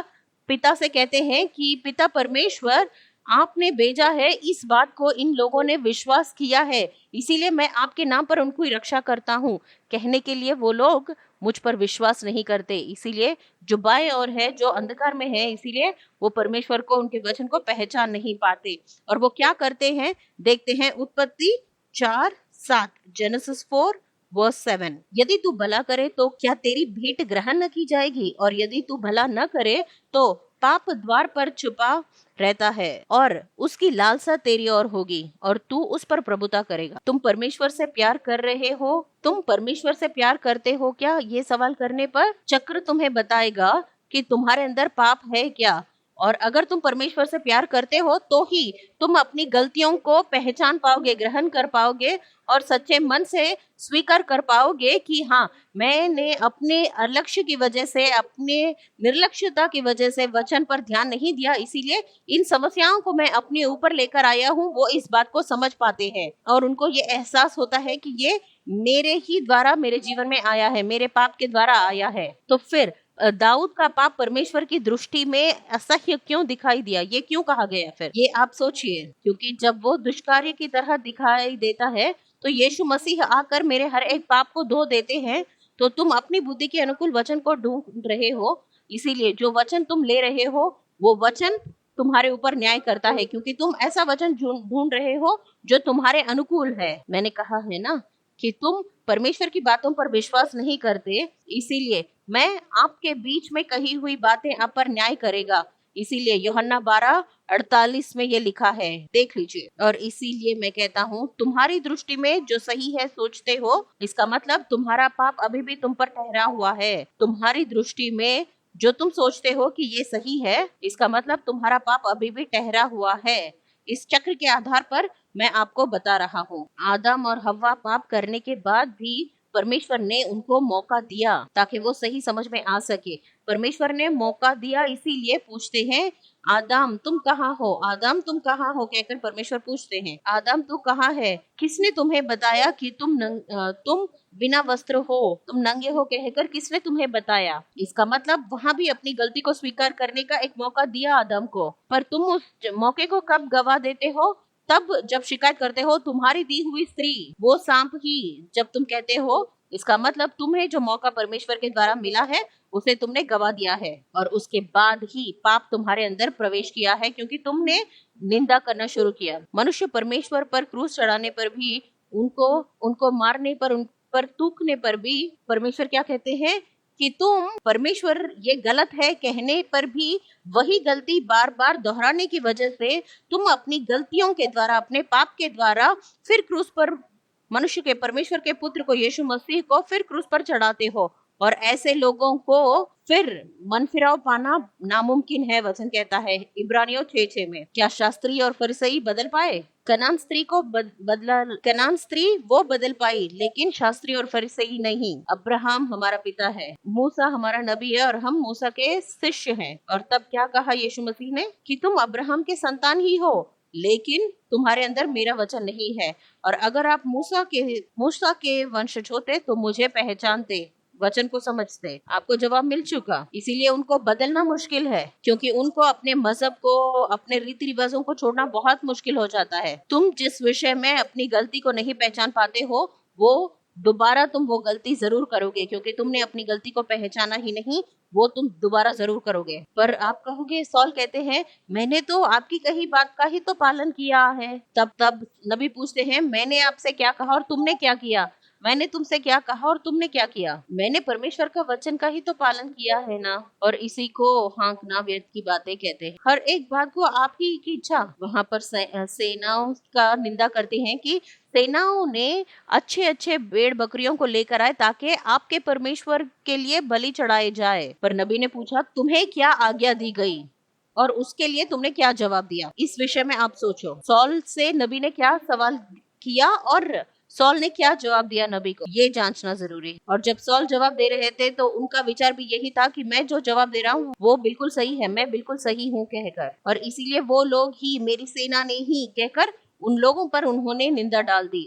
पिता से कहते हैं कि पिता परमेश्वर आपने भेजा है, इस बात को इन लोगों ने विश्वास किया है, इसीलिए मैं आपके नाम पर उनको ही रक्षा करता हूँ। कहने के लिए वो लोग मुझ पर विश्वास नहीं करते, इसीलिए जो बाएं ओर है, जो अंधकार में है, इसीलिए वो परमेश्वर को, उनके वचन को पहचान नहीं पाते। और वो क्या करते हैं, देखते हैं उत्पत्ति 4:7, जेनेसिस 4:7। यदि तू भला करे तो क्या तेरी भेंट ग्रहण न की जाएगी, और यदि तू भला न करे तो पाप द्वार पर छुपा रहता है और उसकी लालसा तेरी ओर होगी और तू उस पर प्रभुता करेगा। तुम परमेश्वर से प्यार कर रहे हो, तुम परमेश्वर से प्यार करते हो क्या, ये सवाल करने पर चक्र तुम्हें बताएगा कि तुम्हारे अंदर पाप है क्या। और अगर तुम परमेश्वर से प्यार करते हो तो ही तुम अपनी गलतियों को पहचान पाओगे, ग्रहण कर पाओगे और सच्चे मन से स्वीकार कर पाओगे कि हाँ, मैंने अपने अलक्ष्य की वजह से, अपने निर्लक्ष्यता की वजह से वचन पर ध्यान नहीं दिया, इसीलिए इन समस्याओं को मैं अपने ऊपर लेकर आया हूँ। वो इस बात को समझ पाते हैं और उनको ये एहसास होता है कि ये मेरे ही द्वारा मेरे जीवन में आया है, मेरे पाप के द्वारा आया है। तो फिर दाऊद का पाप परमेश्वर की दृष्टि में असह्य क्यों दिखाई दिया, ये क्यों कहा गया, फिर ये आप सोचिए। क्योंकि जब वो दुष्कार्य की तरह दिखाई देता है तो यीशु मसीह आकर मेरे हर एक पाप को धो देते हैं। तो तुम अपनी बुद्धि के अनुकूल वचन को ढूंढ रहे हो, इसीलिए जो वचन तुम ले रहे हो वो वचन तुम्हारे ऊपर न्याय करता है, क्योंकि तुम ऐसा वचन ढूंढ रहे हो जो तुम्हारे अनुकूल है। मैंने कहा है ना कि तुम परमेश्वर की बातों पर विश्वास नहीं करते, इसीलिए मैं आपके बीच में कही हुई बातें आप पर न्याय करेगा। इसीलिए यूहन्ना 12:48 में ये लिखा है, देख लीजिए। और इसीलिए मैं कहता हूँ, तुम्हारी दृष्टि में जो सही है सोचते हो, इसका मतलब तुम्हारा पाप अभी भी तुम पर ठहरा हुआ है। तुम्हारी दृष्टि में जो तुम सोचते हो कि ये सही है, इसका मतलब तुम्हारा पाप अभी भी ठहरा हुआ है। इस चक्र के आधार पर मैं आपको बता रहा हूँ। आदम और हव्वा पाप करने के बाद भी परमेश्वर ने उनको मौका दिया ताकि वो सही समझ में आ सके। परमेश्वर ने मौका दिया, इसीलिए पूछते हैं, आदम तुम कहाँ हो, आदम तुम कहाँ हो कहकर परमेश्वर पूछते हैं, आदम तू कहाँ है, किसने तुम्हें बताया कि तुम बिना वस्त्र हो, तुम नंगे हो कहकर किसने तुम्हें बताया। इसका मतलब वहां भी अपनी गलती को स्वीकार करने का एक मौका दिया आदम को, पर तुम उस मौके को कब गवा देते हो, तब जब शिकायत करते हो तुम्हारी दी हुई स्त्री वो सांप ही जब तुम कहते हो। इसका मतलब तुम्हें जो मौका परमेश्वर के द्वारा मिला है उसे तुमने गवा दिया है और उसके बाद ही पाप तुम्हारे अंदर प्रवेश किया है, क्योंकि तुमने निंदा करना शुरू किया। मनुष्य परमेश्वर पर क्रूस चढ़ाने पर भी, उनको मारने पर, उन पर थूकने पर भी परमेश्वर क्या कहते हैं कि तुम, परमेश्वर ये गलत है कहने पर भी वही गलती बार बार दोहराने की वजह से तुम अपनी गलतियों के द्वारा, अपने पाप के द्वारा फिर क्रूस पर मनुष्य के, परमेश्वर के पुत्र को, यीशु मसीह को फिर क्रूस पर चढ़ाते हो। और ऐसे लोगों को फिर मन फिराव पाना नामुमकिन है, वचन कहता है इब्रानियों 6:6 में। क्या शास्त्री और फरीसाई बदल पाए? कनान स्त्री को बदला, कनान स्त्री वो बदल पाई, लेकिन शास्त्री और फरीसाई नहीं। अब्राहम हमारा पिता है, मूसा हमारा नबी है और हम मूसा के शिष्य हैं। और तब क्या कहा यीशु मसीह ने कि तुम अब्राहम के संतान ही हो, लेकिन तुम्हारे अंदर मेरा वचन नहीं है। और अगर आप मूसा के वंशज होते तो मुझे पहचानते, वचन को समझते। आपको जवाब मिल चुका, इसीलिए उनको बदलना मुश्किल है, क्योंकि उनको अपने मजहब को, अपने रीति रिवाजों को छोड़ना बहुत मुश्किल हो जाता है। तुम जिस विषय में अपनी गलती को नहीं पहचान पाते हो, वो दोबारा तुम वो गलती जरूर करोगे, क्योंकि तुमने अपनी गलती को पहचाना ही नहीं, वो तुम दोबारा जरूर करोगे। पर आप कहोगे, सॉल कहते हैं मैंने तो आपकी कही बात का ही तो पालन किया है। तब नबी पूछते हैं, मैंने आपसे क्या कहा और तुमने क्या किया? मैंने तुमसे क्या कहा और तुमने क्या किया? मैंने परमेश्वर का वचन का ही तो पालन किया है ना। और इसी को हाँकना व्यर्थ की बातें कहते हैं। हर एक बात को आप ही की इच्छा। वहां पर सेनाओं का निंदा करते हैं कि सेनाओं ने अच्छे अच्छे भेड़ बकरियों को लेकर आए ताकि आपके परमेश्वर के लिए बलि चढ़ाए जाए। पर नबी ने पूछा, तुम्हें क्या आज्ञा दी गई और उसके लिए तुमने क्या जवाब दिया? इस विषय में आप सोचो, सॉल से नबी ने क्या सवाल किया और सॉल ने क्या जवाब दिया नबी को, ये जांचना जरूरी। और जब सॉल जवाब दे रहे थे तो उनका विचार भी यही था कि मैं जो जवाब दे रहा हूँ वो बिल्कुल सही है, मैं बिल्कुल सही हूँ कहकर, और इसीलिए वो लोग ही, मेरी सेना ने ही कहकर उन लोगों पर उन्होंने निंदा डाल दी,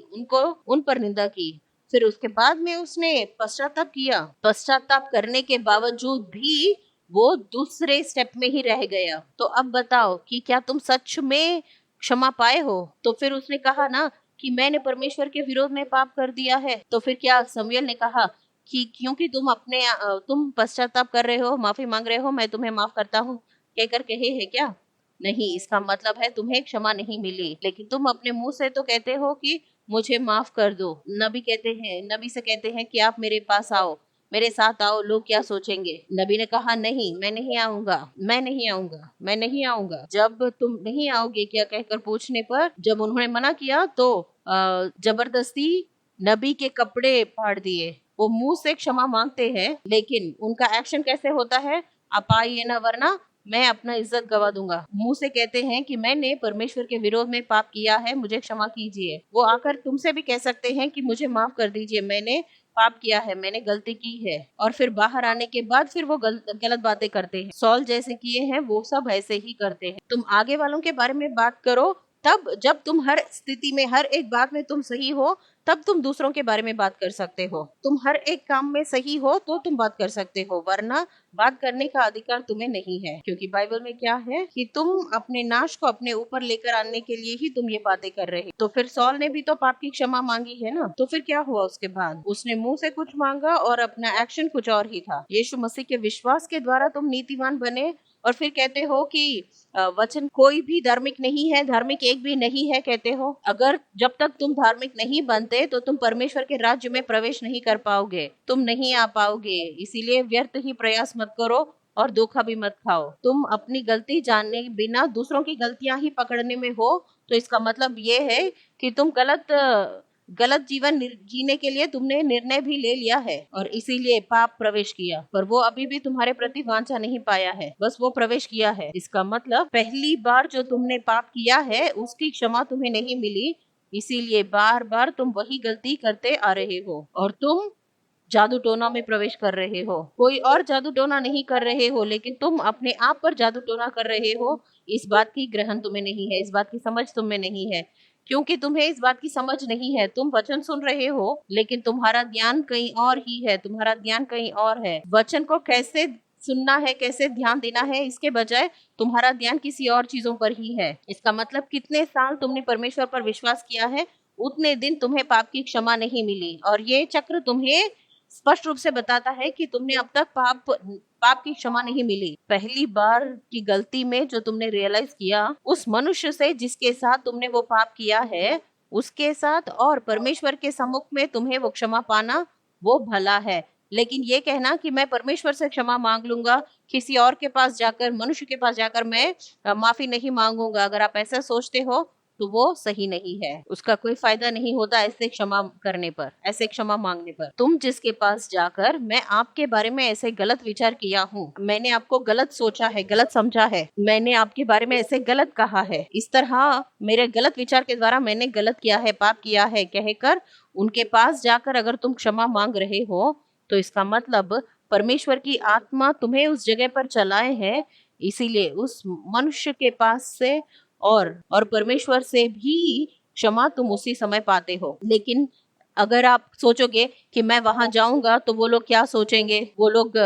उन पर निंदा की। फिर उसके बाद में उसने पश्चाताप किया। पश्चाताप करने के बावजूद भी वो दूसरे स्टेप में ही रह गया। तो अब बताओ कि क्या तुम सच में क्षमा पाए हो? तो फिर उसने कहा ना कि मैंने परमेश्वर के विरोध में पाप कर दिया है। तो फिर क्या शमूएल ने कहा कि क्योंकि तुम पश्चाताप कर रहे हो, माफी मांग रहे हो, मैं तुम्हें माफ करता हूँ कहकर कहे है क्या? नहीं, इसका मतलब है तुम्हें क्षमा नहीं मिली, लेकिन तुम अपने मुंह से तो कहते हो कि मुझे माफ कर दो। नबी से कहते हैं कि आप मेरे पास आओ, मेरे साथ आओ, लोग क्या सोचेंगे? नबी ने कहा नहीं, मैं नहीं आऊंगा, मैं नहीं आऊंगा, मैं नहीं आऊंगा। जब तुम नहीं आओगे क्या कहकर पूछने पर जब उन्होंने मना किया तो जबरदस्ती नबी के कपड़े फाड़ दिए। वो मुंह से क्षमा मांगते हैं लेकिन उनका एक्शन कैसे होता है? आप आइए ना वरना मैं अपना इज्जत गवा दूंगा। मुंह से कहते हैं कि मैंने परमेश्वर के विरोध में पाप किया है, मुझे क्षमा कीजिए। वो आकर तुमसे भी कह सकते हैं कि मुझे माफ कर दीजिए, मैंने पाप किया है, मैंने गलती की है। और फिर बाहर आने के बाद फिर वो गलत बातें करते हैं। सॉल जैसे किए हैं वो सब ऐसे ही करते हैं। तुम आगे वालों के बारे में बात करो, तब जब तुम हर स्थिति में हर एक बात में तुम सही हो तब तुम दूसरों के बारे में बात कर सकते हो। तुम हर एक काम में सही हो तो तुम बात कर सकते हो, वरना बात करने का अधिकार तुम्हें नहीं है। क्योंकि बाइबल में क्या है कि तुम अपने नाश को अपने ऊपर लेकर आने के लिए ही तुम ये बातें कर रहे हो। तो फिर सॉल ने भी तो पाप की क्षमा मांगी है ना। तो फिर क्या हुआ उसके बाद? उसने मुंह से कुछ मांगा और अपना एक्शन कुछ और ही था। यीशु मसीह के विश्वास के द्वारा तुम नीतिवान बने और फिर कहते हो कि वचन कोई भी धार्मिक नहीं है, धार्मिक एक भी नहीं है कहते हो। अगर जब तक तुम धार्मिक नहीं बनते तो तुम परमेश्वर के राज्य में प्रवेश नहीं कर पाओगे, तुम नहीं आ पाओगे। इसीलिए व्यर्थ ही प्रयास मत करो और धोखा भी मत खाओ। तुम अपनी गलती जानने बिना दूसरों की गलतियां ही पकड़ने में हो, तो इसका मतलब ये है कि तुम गलत जीवन जीने के लिए तुमने निर्णय भी ले लिया है और इसीलिए पाप प्रवेश किया। पर वो अभी भी तुम्हारे प्रति वांछा नहीं पाया है, बस वो प्रवेश किया है। इसका मतलब पहली बार जो तुमने पाप किया है उसकी क्षमा तुम्हें नहीं मिली, इसीलिए बार बार तुम वही गलती करते आ रहे हो और तुम जादू टोना में प्रवेश कर रहे हो। कोई और जादू टोना नहीं कर रहे हो, लेकिन तुम अपने आप पर जादू टोना कर रहे हो। इस बात की ग्रहण तुम्हें नहीं है, इस बात की समझ तुम्हें नहीं है। क्योंकि तुम्हें इस बात की समझ नहीं है, तुम वचन सुन रहे हो लेकिन तुम्हारा ध्यान कहीं और ही है, तुम्हारा ध्यान कहीं और है। वचन को कैसे सुनना है, कैसे ध्यान देना है, इसके बजाय तुम्हारा ध्यान किसी और चीजों पर ही है। इसका मतलब कितने साल तुमने परमेश्वर पर विश्वास किया है उतने दिन तुम्हें पाप की क्षमा नहीं मिली। और ये चक्र तुम्हें स्पष्ट रूप से बताता है कि तुमने अब तक पाप की क्षमा नहीं मिली। पहली बार की गलती में जो तुमने रियलाइज किया उस मनुष्य से जिसके साथ तुमने वो पाप किया है उसके साथ और परमेश्वर के सम्मुख में तुम्हें वो क्षमा पाना वो भला है। लेकिन ये कहना कि मैं परमेश्वर से क्षमा मांग लूंगा, किसी और के पास जाकर, मनुष्य के पास जाकर मैं माफी नहीं मांगूंगा, अगर आप ऐसा सोचते हो तो वो सही नहीं है। उसका कोई फायदा नहीं होता ऐसे क्षमा करने पर, ऐसे क्षमा मांगने पर। तुम जिसके पास जाकर मैं आपके बारे में ऐसे गलत विचार किया हूँ, मैंने आपको गलत सोचा है, गलत समझा है, मैंने आपके बारे में ऐसे गलत कहा है, इस तरह मेरे गलत विचार के द्वारा मैंने गलत किया है, पाप किया है कहकर उनके पास जाकर अगर तुम क्षमा मांग रहे हो तो इसका मतलब परमेश्वर की आत्मा तुम्हें उस जगह पर चलाए है। इसीलिए उस मनुष्य के पास से और परमेश्वर से भी क्षमा तुम उसी समय पाते हो। लेकिन अगर आप सोचोगे कि मैं वहां जाऊंगा तो वो लोग क्या सोचेंगे, वो लोग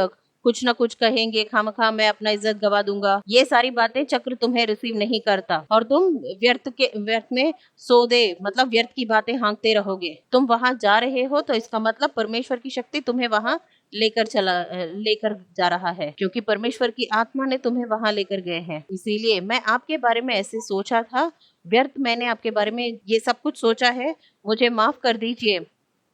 कुछ ना कुछ कहेंगे, खामखा मैं अपना इज्जत गवा दूंगा, ये सारी बातें चक्र तुम्हें रिसीव नहीं करता और तुम व्यर्थ में सौदे मतलब व्यर्थ की बातें हाँकते रहोगे। तुम वहां जा रहे हो तो इसका मतलब परमेश्वर की शक्ति तुम्हें वहां लेकर जा रहा है, क्योंकि परमेश्वर की आत्मा ने तुम्हें वहां लेकर गए हैं। इसीलिए मैं आपके बारे में ऐसे सोचा था, व्यर्थ मैंने आपके बारे में ये सब कुछ सोचा है, मुझे माफ कर दीजिए,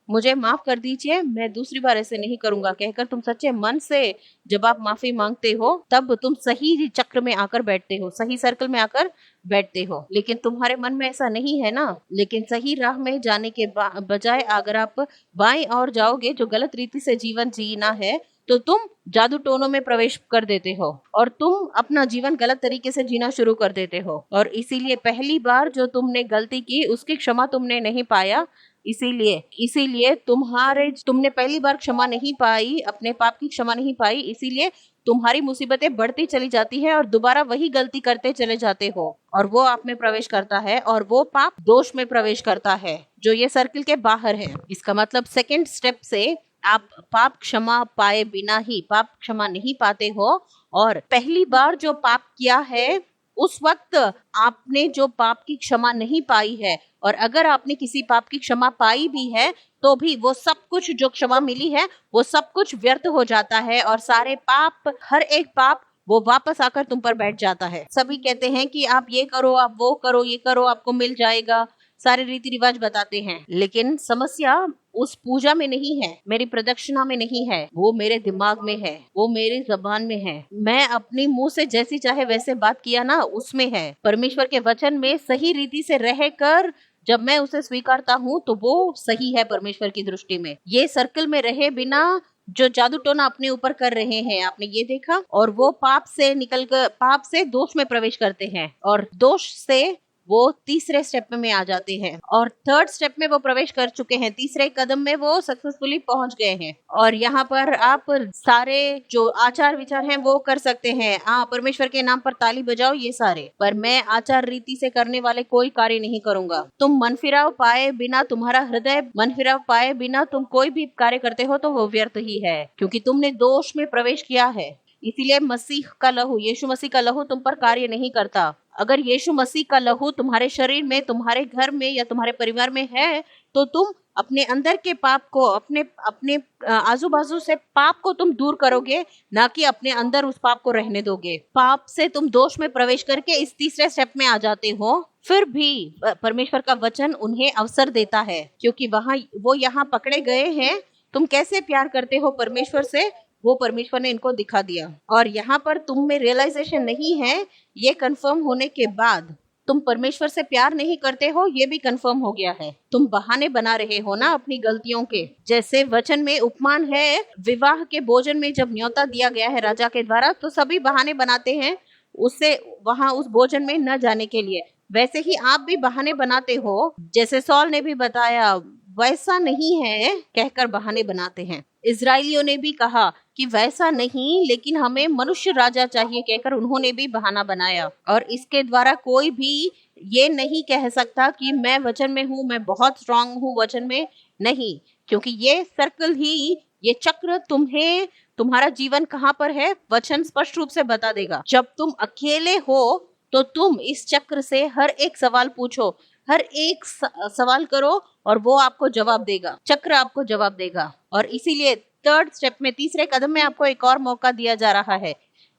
मुझे माफ कर दीजिए, मैं दूसरी बार ऐसे नहीं करूंगा कहकर तुम सच्चे मन से जब आप माफी मांगते हो तब तुम सही चक्र में आकर बैठते हो, सही सर्कल में आकर बैठते हो। लेकिन तुम्हारे मन में ऐसा नहीं है ना। लेकिन सही राह में जाने के बजाय अगर आप बाएं और जाओगे, जो गलत रीति से जीवन जीना है, तो तुम जादू टोनों में प्रवेश कर देते हो और तुम अपना जीवन गलत तरीके से जीना शुरू कर देते हो। और इसीलिए पहली बार जो तुमने गलती की उसकी क्षमा तुमने नहीं पाया, इसीलिए तुमने पहली बार क्षमा नहीं पाई, अपने पाप की क्षमा नहीं पाई, इसीलिए तुम्हारी मुसीबतें बढ़ती चली जाती है और दोबारा वही गलती करते चले जाते हो और वो आप में प्रवेश करता है और वो पाप दोष में प्रवेश करता है जो ये सर्किल के बाहर है। इसका मतलब सेकंड स्टेप से आप पाप क्षमा पाए बिना ही पाप क्षमा नहीं पाते हो और पहली बार जो पाप किया है उस वक्त आपने जो पाप की क्षमा नहीं पाई है, और अगर आपने किसी पाप की क्षमा पाई भी है तो भी वो सब कुछ जो क्षमा मिली है वो सब कुछ व्यर्थ हो जाता है, और सारे पाप, हर एक पाप वो वापस आकर तुम पर बैठ जाता है। सभी कहते हैं कि आप ये करो, आप वो करो, ये करो, आपको मिल जाएगा, सारे रीति रिवाज बताते हैं, लेकिन समस्या उस पूजा में नहीं है, मेरी प्रदक्षिणा में नहीं है, वो मेरे दिमाग में है, वो मेरी जबान में है। मैं अपने मुंह से जैसी चाहे वैसे बात किया ना, उसमें है। परमेश्वर के वचन में सही रीति से रहकर जब मैं उसे स्वीकारता हूँ तो वो सही है परमेश्वर की दृष्टि में। ये सर्कल में रहे बिना जो जादू टोना अपने ऊपर कर रहे हैं, आपने ये देखा, और वो पाप से निकल कर पाप से दोष में प्रवेश करते हैं, और दोष से वो तीसरे स्टेप में आ जाते हैं, और थर्ड स्टेप में वो प्रवेश कर चुके हैं, तीसरे कदम में वो सक्सेसफुली पहुंच गए हैं। और यहाँ पर आप सारे जो आचार विचार हैं वो कर सकते हैं, परमेश्वर के नाम पर ताली बजाओ, ये सारे, पर मैं आचार रीति से करने वाले कोई कार्य नहीं करूंगा। तुम मन फिराव पाए बिना, तुम्हारा हृदय मन फिराव पाए बिना तुम कोई भी कार्य करते हो तो वो व्यर्थ ही है, क्योंकि तुमने दोष में प्रवेश किया है। इसीलिए मसीह का लहू, यीशु मसीह का लहू तुम पर कार्य नहीं करता। अगर यीशु मसीह का लहू तुम्हारे शरीर में, तुम्हारे घर में या तुम्हारे परिवार में है तो तुम अपने अंदर के पाप को, अपने आजू बाजू से पाप को तुम दूर करोगे, ना कि अपने अंदर उस पाप को रहने दोगे। पाप से तुम दोष में प्रवेश करके इस तीसरे स्टेप में आ जाते हो, फिर भी परमेश्वर का वचन उन्हें अवसर देता है, क्योंकि वो यहाँ पकड़े गए हैं। तुम कैसे प्यार करते हो परमेश्वर से, वो परमेश्वर ने इनको दिखा दिया, और यहाँ पर तुम में रियलाइजेशन नहीं है। ये कंफर्म होने के बाद तुम परमेश्वर से प्यार नहीं करते हो, ये भी कंफर्म हो गया है। तुम बहाने बना रहे हो ना अपनी गलतियों के। जैसे वचन में उपमान है, विवाह के भोजन में जब न्योता दिया गया है राजा के द्वारा, तो सभी बहाने बनाते हैं उससे वहां उस भोजन में न जाने के लिए। वैसे ही आप भी बहाने बनाते हो, जैसे सॉल ने भी बताया वैसा नहीं है कहकर बहाने बनाते हैं। इजरायलियों ने भी कहा कि वैसा नहीं, लेकिन हमें मनुष्य राजा चाहिए कहकर उन्होंने भी बहाना बनाया। और इसके द्वारा कोई भी ये नहीं कह सकता कि मैं वचन में हूँ, मैं बहुत स्ट्रांग हूँ वचन में, नहीं, क्योंकि ये सर्कल ही, ये चक्र तुम्हें, तुम्हारा जीवन कहाँ पर है वचन स्पष्ट रूप से बता देगा। जब तुम अकेले हो तो तुम इस चक्र से हर एक सवाल पूछो, हर एक सवाल करो और वो आपको जवाब देगा, चक्र आपको जवाब देगा। और इसीलिए थर्ड स्टेप में, तीसरे कदम में आपको एक और मौका दिया जा रहा है।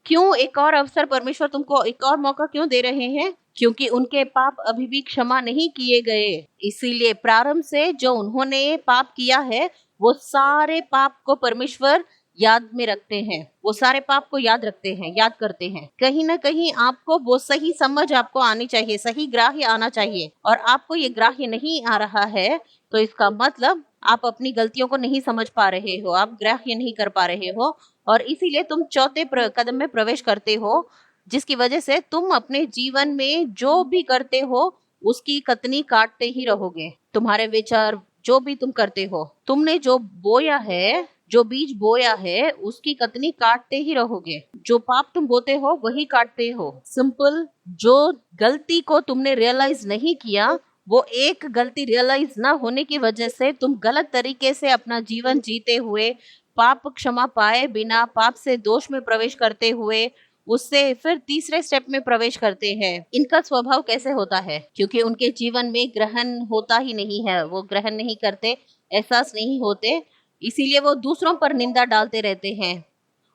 क्यों एक और अवसर, परमेश्वर तुमको एक और मौका क्यों दे रहे हैं? क्योंकि उनके पाप अभी भी क्षमा नहीं किए गए। इसीलिए प्रारंभ से जो उन्होंने पाप किया है वो सारे पाप को परमेश्वर याद में रखते हैं, वो सारे पाप को याद रखते हैं, याद करते हैं। कहीं ना कहीं आपको वो सही समझ आपको आनी चाहिए, सही ग्राह्य आना चाहिए, और आपको ये ग्राह्य नहीं आ रहा है तो इसका मतलब आप अपनी गलतियों को नहीं समझ पा रहे हो, आप ग्राह्य नहीं कर पा रहे हो, और इसीलिए तुम चौथे कदम में प्रवेश करते हो, जिसकी वजह से तुम अपने जीवन में जो भी करते हो उसकी कतनी काटते ही रहोगे। तुम्हारे विचार, जो भी तुम करते हो, तुमने जो बोया है, जो बीज बोया है उसकी कतनी काटते ही रहोगे। जो पाप तुम बोते हो वही काटते हो। सिंपल। जो गलती को तुमने रियलाइज नहीं किया, वो एक गलती रियलाइज ना होने की वजह से तुम गलत तरीके से अपना जीवन जीते हुए, पाप क्षमा पाए बिना, पाप से दोष में प्रवेश करते हुए, उससे फिर तीसरे स्टेप में प्रवेश करते हैं। इनका स्वभाव कैसे होता है? क्योंकि उनके जीवन में ग्रहण होता ही नहीं है, वो ग्रहण नहीं करते, एहसास नहीं होते, इसीलिए वो दूसरों पर निंदा डालते रहते हैं।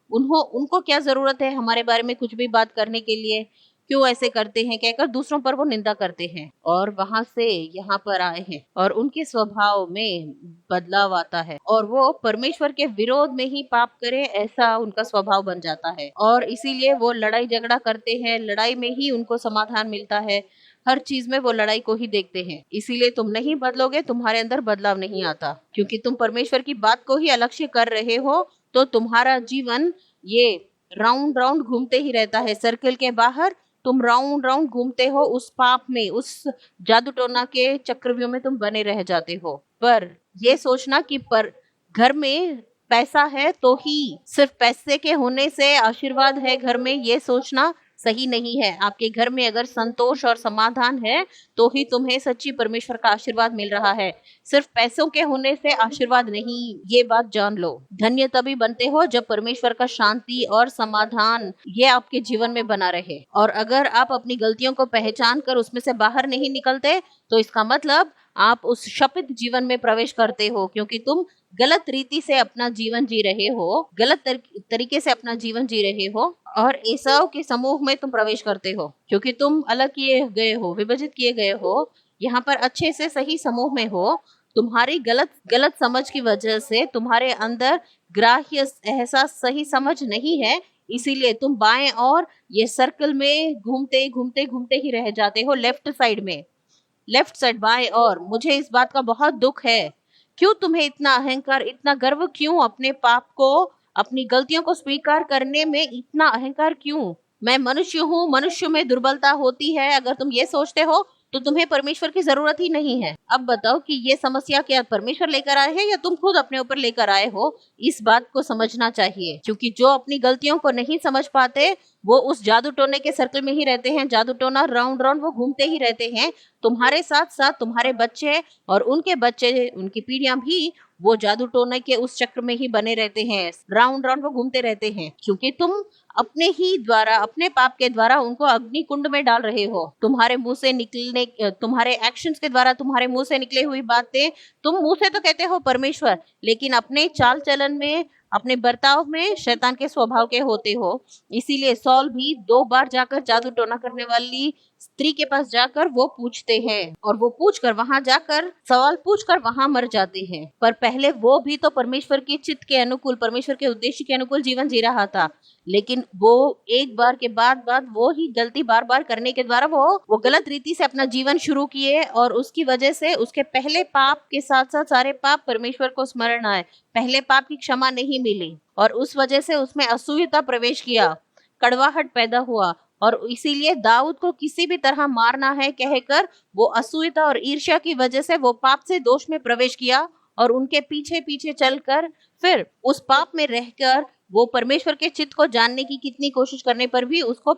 उनको क्या जरूरत है हमारे बारे में कुछ भी बात करने के लिए, क्यों ऐसे करते हैं कहकर दूसरों पर वो निंदा करते हैं, और वहां से यहाँ पर आए हैं, और उनके स्वभाव में बदलाव आता है, और वो परमेश्वर के विरोध में ही पाप करें ऐसा उनका स्वभाव बन जाता है। और इसीलिए वो लड़ाई झगड़ा करते हैं, लड़ाई में ही उनको समाधान मिलता है, हर चीज में वो लड़ाई को ही देखते हैं। इसीलिए तुम नहीं बदलोगे, तुम्हारे अंदर बदलाव नहीं आता, क्योंकि तुम परमेश्वर की बात को ही अलक्ष्य कर रहे हो, तो तुम्हारा जीवन ये राउंड राउंड घूमते ही रहता है। सर्कल के बाहर तुम राउंड राउंड घूमते हो, उस पाप में, उस जादू टोना के चक्रव्यूह में तुम बने रह जाते हो। पर ये सोचना कि पर घर में पैसा है तो ही सिर्फ पैसे के होने से आशीर्वाद है घर में, ये सोचना सही नहीं है। आपके घर में अगर संतोष और समाधान है तो ही तुम्हें सच्ची परमेश्वर का आशीर्वाद मिल रहा है। सिर्फ पैसों के होने से आशीर्वाद नहीं, ये बात जान लो। धन्य तभी बनते हो जब परमेश्वर का शांति और समाधान ये आपके जीवन में बना रहे। और अगर आप अपनी गलतियों को पहचान कर उसमें से बाहर नहीं निकलते तो इसका मतलब आप उस शपित जीवन में प्रवेश करते हो, क्योंकि तुम गलत रीति से अपना जीवन जी रहे हो, गलत तरीके से अपना जीवन जी रहे हो और एसाव के समूह में तुम प्रवेश करते हो, क्योंकि तुम अलग किए गए हो, विभाजित किए गए हो। यहाँ पर अच्छे से सही समूह में हो। तुम्हारी गलत समझ की वजह से तुम्हारे अंदर ग्राह्य एहसास सही समझ नहीं है, इसीलिए तुम बाएं और ये सर्कल में घूमते घूमते घूमते ही रह जाते हो, लेफ्ट साइड बाएं। और मुझे इस बात का बहुत दुख है। क्यों तुम्हें इतना अहंकार, इतना गर्व क्यों? अपने पाप को, अपनी गलतियों को स्वीकार करने में इतना अहंकार क्यों? मैं मनुष्य हूँ, मनुष्य में दुर्बलता होती है। अगर तुम ये सोचते हो तो तुम्हें परमेश्वर की जरूरत ही नहीं है। अब बताओ कि ये समस्या क्या परमेश्वर लेकर आए हैं या तुम खुद अपने ऊपर लेकर आए हो? इस बात को समझना चाहिए, क्योंकि जो अपनी गलतियों को नहीं समझ पाते वो उस जादू टोने के सर्कल में ही रहते हैं। जादू टोना राउंड राउंड वो घूमते ही रहते हैं। तुम्हारे साथ साथ तुम्हारे बच्चे और उनके बच्चे, उनकी पीढ़ियां भी वो जादू टोने के उस चक्र में ही बने रहते हैं। राउंड राउंड वो घूमते रहते हैं, क्योंकि तुम अपने ही द्वारा, अपने पाप के द्वारा उनको अग्नि कुंड में डाल रहे हो। तुम्हारे मुंह से निकलने, तुम्हारे एक्शंस के द्वारा, तुम्हारे मुंह से निकले हुई बातें, तुम मुंह से तो कहते हो परमेश्वर, लेकिन अपने चाल चलन में, अपने बर्ताव में शैतान के स्वभाव के होते हो। इसीलिए सॉल भी 2 बार जाकर जादू टोना करने वाली स्त्री के पास जाकर वो पूछते हैं, और वो पूछकर वहां जाकर सवाल पूछकर वहां मर जाते हैं। पर पहले वो भी तो परमेश्वर के चित्त के अनुकूल, परमेश्वर के उद्देश्य के अनुकूल जीवन जी रहा था, लेकिन वो एक बार के बाद वो ही गलती बार बार करने के द्वारा वो गलत रीति से अपना जीवन शुरू किए, और उसकी वजह से उसके पहले पाप के साथ साथ सारे पाप परमेश्वर को स्मरण आए। पहले पाप की क्षमा नहीं मिली और उस वजह से उसमें असूयता प्रवेश किया, कड़वाहट पैदा हुआ, और इसीलिए दाऊद को किसी भी तरह मारना है कहकर वो असूयता और ईर्ष्या की वजह से वो पाप से दोष में प्रवेश किया, और उनके पीछे पीछे चलकर फिर उस पाप में रहकर वो परमेश्वर के चित्त को जानने की कितनी कोशिश करने पर भी उसको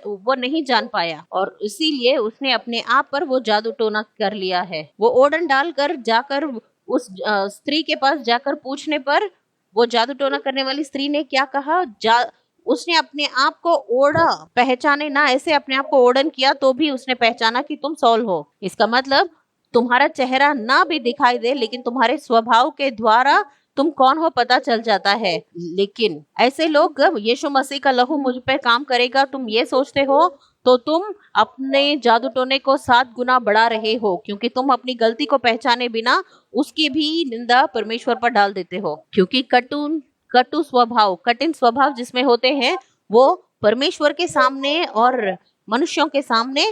वो नहीं जान पाया, और इसीलिए उसने अपने आप पर वो जादू टोना कर लिया है। वो ओढ़न डालकर जाकर उस स्त्री के पास जाकर पूछने पर वो जादू टोना करने वाली स्त्री ने क्या कहा, उसने अपने आप को ओढ़ा, पहचाने ना ऐसे अपने आप को ओढ़न किया तो भी उसने पहचाना कि तुम सॉल हो। इसका मतलब तुम्हारा चेहरा ना भी दिखाई दे, लेकिन तुम्हारे स्वभाव के द्वारा तुम कौन हो पता चल जाता है। लेकिन ऐसे लोग, यीशु मसीह का लहू मुझ पे काम करेगा तुम ये सोचते हो तो तुम अपने जादू टोने को 7 गुना बढ़ा रहे हो, क्योंकि तुम अपनी गलती को पहचाने बिना उसकी भी निंदा परमेश्वर पर डाल देते हो। क्योंकि कटु स्वभाव, कठिन स्वभाव जिसमें होते हैं, वो परमेश्वर के सामने और मनुष्यों के सामने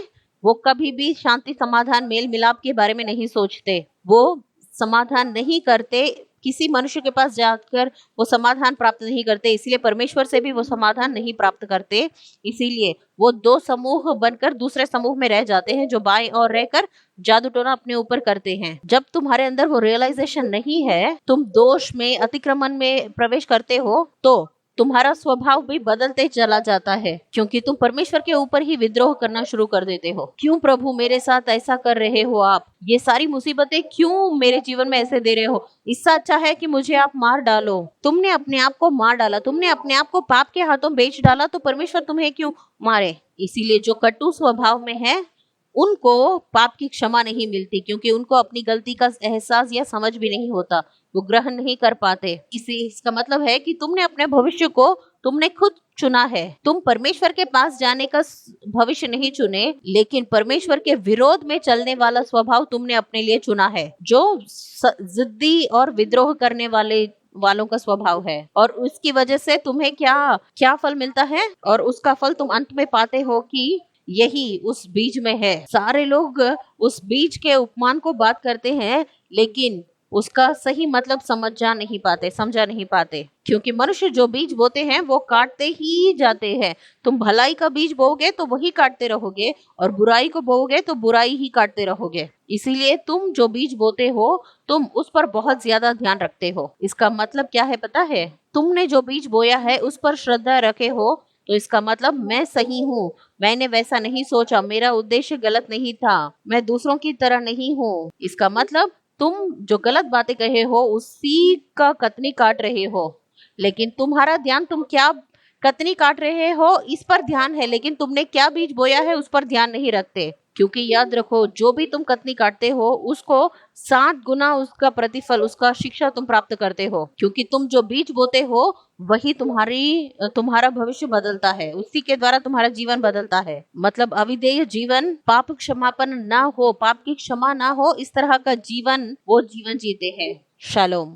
वो कभी भी शांति, समाधान, मेल मिलाप के बारे में नहीं सोचते। वो समाधान नहीं करते, किसी मनुष्य के पास जाकर वो समाधान प्राप्त नहीं करते, इसीलिए परमेश्वर से भी वो समाधान नहीं प्राप्त करते। इसीलिए वो 2 समूह बनकर दूसरे समूह में रह जाते हैं, जो बाएं और रहकर जादू टोना अपने ऊपर करते हैं। जब तुम्हारे अंदर वो रियलाइजेशन नहीं है, तुम दोष में, अतिक्रमण में प्रवेश करते हो, तो तुम्हारा स्वभाव भी बदलते चला जाता है, क्योंकि तुम परमेश्वर के ऊपर ही विद्रोह करना शुरू कर देते हो। क्यों प्रभु मेरे साथ ऐसा कर रहे हो? आप ये सारी मुसीबतें क्यों मेरे जीवन में ऐसे दे रहे हो? इससे अच्छा है कि मुझे आप मार डालो। तुमने अपने आप को मार डाला, तुमने अपने आप को पाप के हाथों बेच डाला, तो परमेश्वर तुम्हें क्यों मारे? इसीलिए जो कटु स्वभाव में है उनको पाप की क्षमा नहीं मिलती, क्योंकि उनको अपनी गलती का एहसास या समझ भी नहीं होता, वो ग्रहण नहीं कर पाते। इसका मतलब है कि तुमने अपने भविष्य को तुमने खुद चुना है। तुम परमेश्वर के पास जाने का भविष्य नहीं चुने, लेकिन परमेश्वर के विरोध में चलने वाला स्वभाव तुमने अपने लिए चुना है, जो जिद्दी और विद्रोह करने वालों का स्वभाव है। और उसकी वजह से तुम्हें क्या फल मिलता है, और उसका फल तुम अंत में पाते हो कि यही उस बीज में है। सारे लोग उस बीज के उपमान को बात करते हैं, लेकिन उसका सही मतलब समझा नहीं पाते, क्योंकि मनुष्य जो बीज बोते हैं वो काटते ही जाते हैं। तुम भलाई का बीज बोओगे तो वही काटते रहोगे, और बुराई को बोओगे तो बुराई ही काटते रहोगे। इसीलिए तुम जो बीज बोते हो तुम उस पर बहुत ज्यादा ध्यान रखते हो। इसका मतलब क्या है पता है? तुमने जो बीज बोया है उस पर श्रद्धा रखे हो तो इसका मतलब मैं सही हूँ, मैंने वैसा नहीं सोचा, मेरा उद्देश्य गलत नहीं था, मैं दूसरों की तरह नहीं हूँ। इसका मतलब तुम जो गलत बातें कहे हो उसी का कतनी काट रहे हो, लेकिन तुम्हारा ध्यान तुम क्या कतनी काट रहे हो इस पर ध्यान है, लेकिन तुमने क्या बीज बोया है उस पर ध्यान नहीं रखते। क्योंकि याद रखो, जो भी तुम कतनी काटते हो उसको 7 गुना उसका प्रतिफल, उसका शिक्षा तुम प्राप्त करते हो। क्योंकि तुम जो बीज बोते हो वही तुम्हारा भविष्य बदलता है, उसी के द्वारा तुम्हारा जीवन बदलता है। मतलब अविधेय जीवन, पाप क्षमापन ना हो, पाप की क्षमा ना हो, इस तरह का जीवन वो जीवन जीते हैं। शालोम।